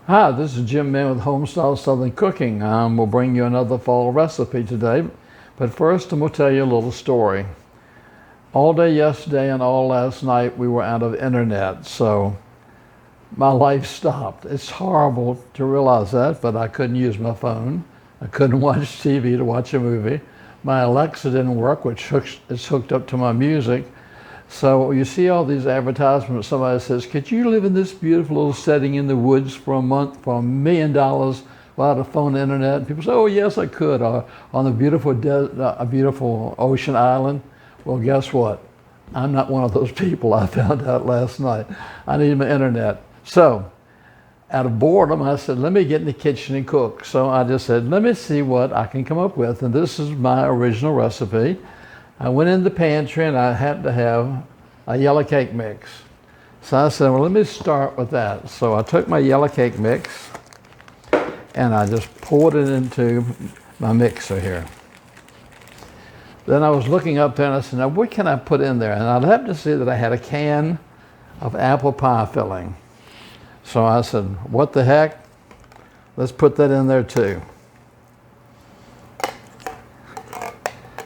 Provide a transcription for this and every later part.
Hi, this is Jim Mann with Homestyle Southern Cooking. We'll bring you another fall recipe today, but first I'm going to tell you a little story. All day yesterday and all last night we were out of internet, so my life stopped. It's horrible to realize that, but I couldn't use my phone. I couldn't watch TV to watch a movie. My Alexa didn't work, which is hooked up to my music. So you see all these advertisements, somebody says, could you live in this beautiful little setting in the woods for a month for $1 million without a phone and internet? And people say, oh yes, I could, or on a beautiful ocean island. Well, guess what? I'm not one of those people. I found out last night. I need my internet. So out of boredom, I said, let me get in the kitchen and cook. So I just said, let me see what I can come up with. And this is my original recipe. I went in the pantry and I happened to have a yellow cake mix. So I said, well, let me start with that. So I took my yellow cake mix and I just poured it into my mixer here. Then I was looking up there and I said, now what can I put in there? And I happened to see that I had a can of apple pie filling. So I said, what the heck? Let's put that in there too.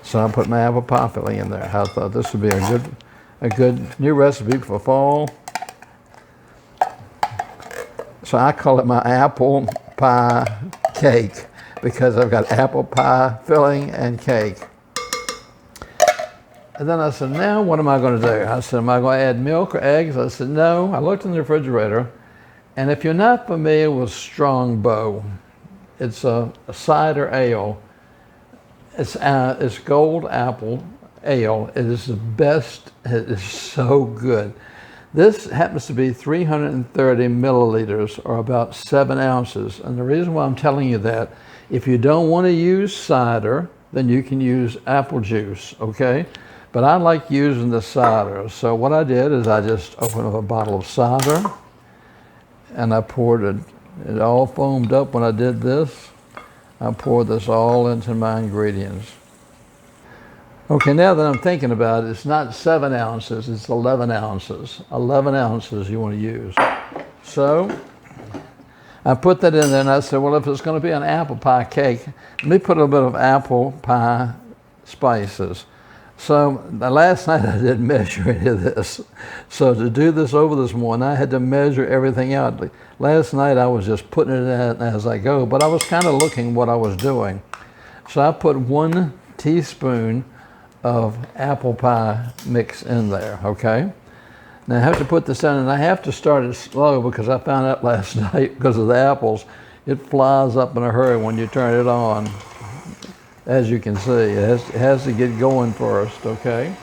So I put my apple pie filling in there. I thought this would be a good new recipe for fall. So I call it my apple pie cake because I've got apple pie filling and cake. And then I said, now what am I going to do? I said, am I going to add milk or eggs? I said, no. I looked in the refrigerator, and if you're not familiar with STRONGBOW, it's a cider ale. It's gold apple ale. It is the best. It is so good. This happens to be 330 milliliters, or about 7 ounces. And the reason why I'm telling you that, if you don't want to use cider, then you can use apple juice, okay? But I like using the cider. So what I did is I just opened up a bottle of cider, and I poured it. It all foamed up when I did this. I poured this all into my ingredients. Okay, now that I'm thinking about it, it's not 7 ounces, it's 11 ounces. 11 ounces you want to use. So I put that in there and I said, well, if it's going to be an apple pie cake, let me put a little bit of apple pie spices. So last night I didn't measure any of this. So to do this over this morning, I had to measure everything out. Last night I was just putting it in as I go, but I was kind of looking what I was doing. So I put 1 teaspoon of apple pie mix in there, okay? Now I have to put this in, and I have to start it slow because I found out last night, because of the apples, it flies up in a hurry when you turn it on. As you can see, it has to get going first, okay?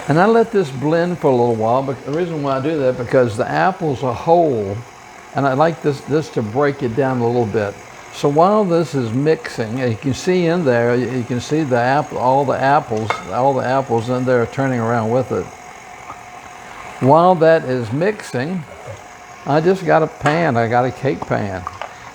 And I let this blend for a little while, but the reason why I do that, because the apples are whole, and I like this to break it down a little bit. So while this is mixing, and you can see in there, you can see all the apples in there turning around with it. While that is mixing, I just got a pan, I got a cake pan.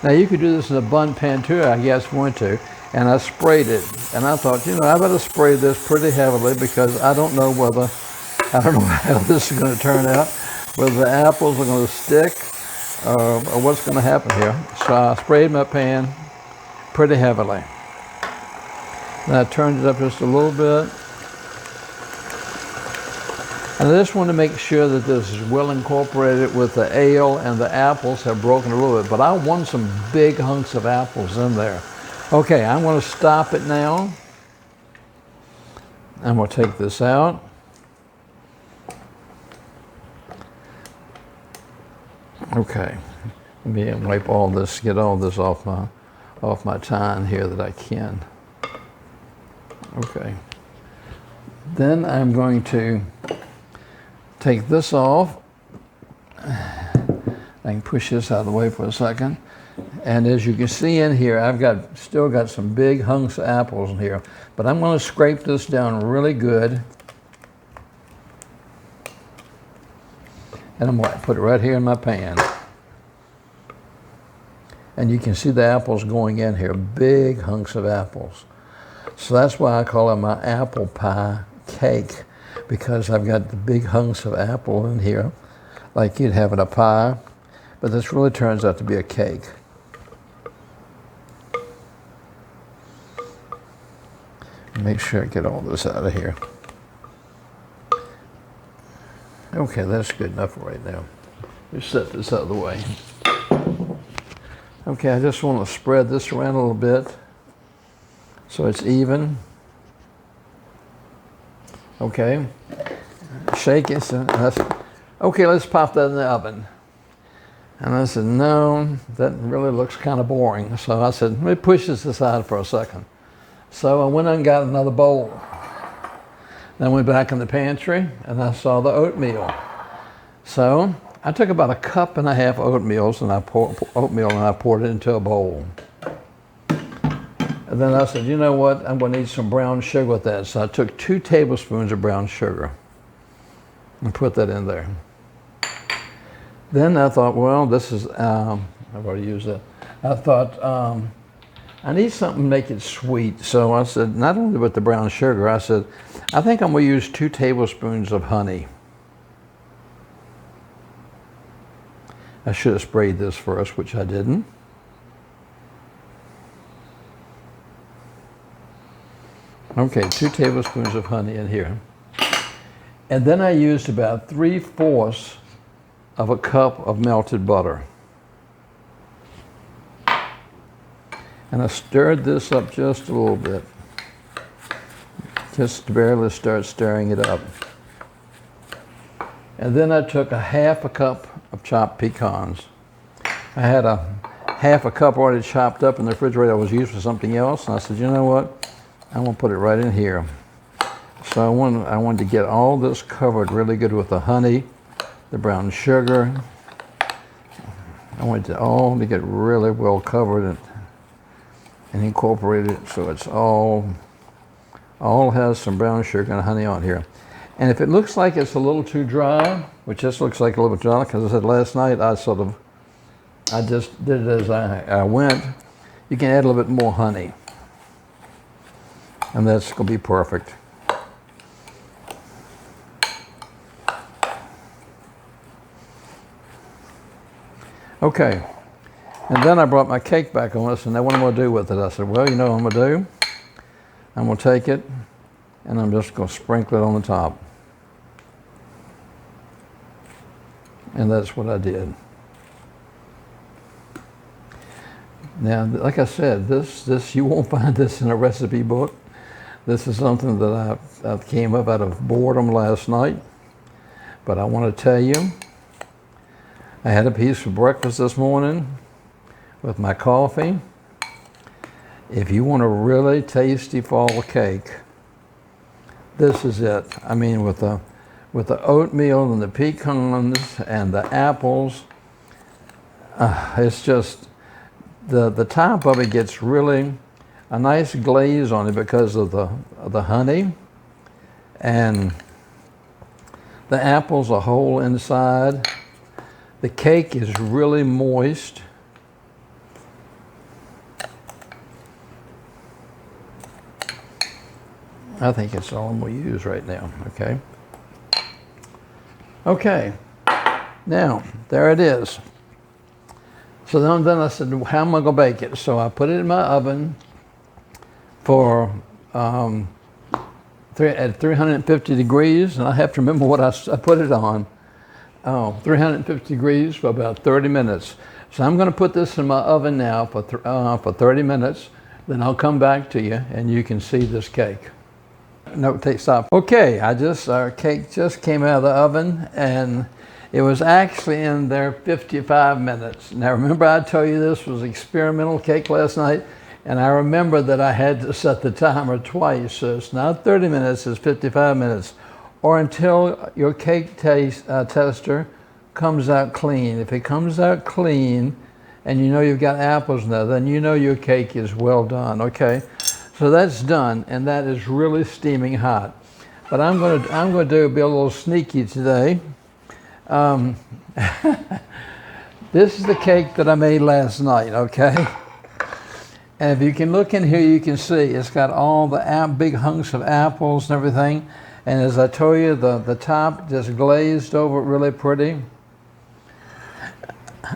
Now you could do this in a bun pan too, I guess, want to. And I sprayed it. And I thought, you know, I better spray this pretty heavily because I don't know how this is going to turn out, whether the apples are going to stick or what's going to happen here. So I sprayed my pan pretty heavily. Then I turned it up just a little bit. And I just want to make sure that this is well incorporated with the ale, and the apples have broken a little bit, but I want some big hunks of apples in there. Okay, I'm going to stop it now. I'm going to take this out. Okay, let me wipe all this, get all this off my time here that I can. Okay. Then I'm going to take this off. I can push this out of the way for a second. And as you can see in here, I've still got some big hunks of apples in here. But I'm going to scrape this down really good. And I'm going to put it right here in my pan. And you can see the apples going in here, big hunks of apples. So that's why I call it my apple pie cake, because I've got the big hunks of apple in here. like you'd have in a pie, but this really turns out to be a cake. Make sure I get all this out of here. Okay, that's good enough right now. Just set this out of the way. Okay, I just want to spread this around a little bit so it's even. Okay, shake it. Okay, let's pop that in the oven. And I said, no, that really looks kind of boring. So I said, let me push this aside for a second. So I went and got another bowl. Then I went back in the pantry and I saw the oatmeal. So I took about 1.5 cups of oatmeal and I poured it into a bowl. And then I said, you know what, I'm going to need some brown sugar with that. So I took 2 tablespoons of brown sugar and put that in there. Then I thought, well, this is, I've already used that. I thought, I need something to make it sweet. So I said, not only with the brown sugar, I said, I think I'm going to use 2 tablespoons of honey. I should have sprayed this first, which I didn't. Okay, 2 tablespoons of honey in here. And then I used about 3/4 of a cup of melted butter. And I stirred this up just a little bit. Just barely start stirring it up. And then I took 1/2 cup of chopped pecans. I had 1/2 cup already chopped up in the refrigerator I was used for something else. And I said, you know what? I'm going to put it right in here. So I wanted to get all this covered really good with the honey, the brown sugar. I wanted it all to get really well covered and incorporate it so it's all has some brown sugar and honey on here. And if it looks like it's a little too dry, which just looks like a little bit dry, because I said last night I just did it as I went, you can add a little bit more honey. And that's going to be perfect. Okay, and then I brought my cake back on us, and then what am I going to do with it? I said, well, you know what I'm going to do? I'm going to take it, and I'm just going to sprinkle it on the top. And that's what I did. Now, like I said, this you won't find this in a recipe book. This is something that I came up out of boredom last night. But I want to tell you, I had a piece for breakfast this morning with my coffee. If you want a really tasty fall cake, this is it. I mean, with the oatmeal and the pecans and the apples, it's just, the top of it gets really a nice glaze on it because of the honey, and the apples are whole inside. The cake is really moist. I think it's all I'm going to use right now, okay? Okay, now, there it is. So then I said, how am I going to bake it? So I put it in my oven for at 350 degrees, and I have to remember what I put it on. 350 degrees for about 30 minutes. So I'm going to put this in my oven now for 30 minutes. Then I'll come back to you, and you can see this cake. No, stop. Okay, our cake just came out of the oven, and it was actually in there 55 minutes. Now remember I told you this was experimental cake last night, and I remember that I had to set the timer twice. So it's not 30 minutes, it's 55 minutes. Or until your cake tester comes out clean. If it comes out clean and you know you've got apples in there, then you know your cake is well done, okay? So that's done, and that is really steaming hot. But I'm going to be a little sneaky today. This is the cake that I made last night, okay? And if you can look in here, you can see it's got all the big hunks of apples and everything. And as I told you, the top just glazed over really pretty.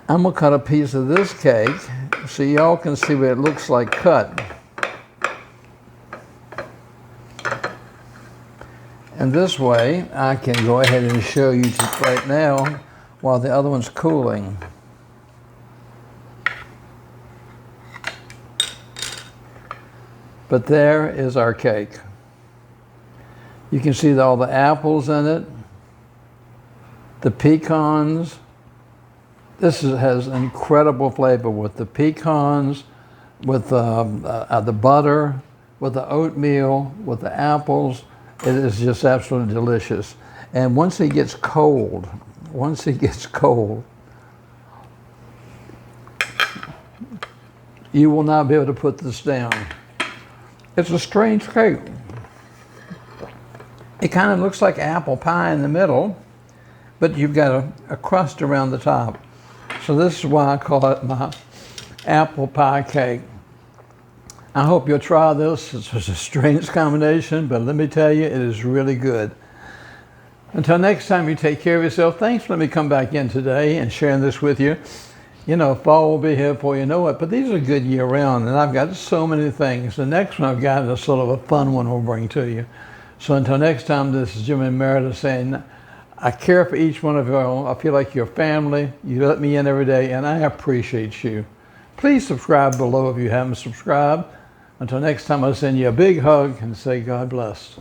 I'm gonna cut a piece of this cake so y'all can see what it looks like cut. And this way, I can go ahead and show you right now while the other one's cooling. But there is our cake. You can see all the apples in it, the pecans. This has incredible flavor with the pecans, with the butter, with the oatmeal, with the apples. It is just absolutely delicious. And once it gets cold, you will not be able to put this down. It's a strange cake. It kind of looks like apple pie in the middle, but you've got a crust around the top. So this is why I call it my apple pie cake. I hope you'll try this. It's a strange combination, but let me tell you, it is really good. Until next time, you take care of yourself. Thanks for letting me come back in today and sharing this with you. You know, fall will be here before you know it, but these are good year round, and I've got so many things. The next one I've got is sort of a fun one we'll bring to you. So until next time, this is Jim and Merida saying, I care for each one of you. I feel like you're family. You let me in every day, and I appreciate you. Please subscribe below if you haven't subscribed. Until next time, I'll send you a big hug and say God bless.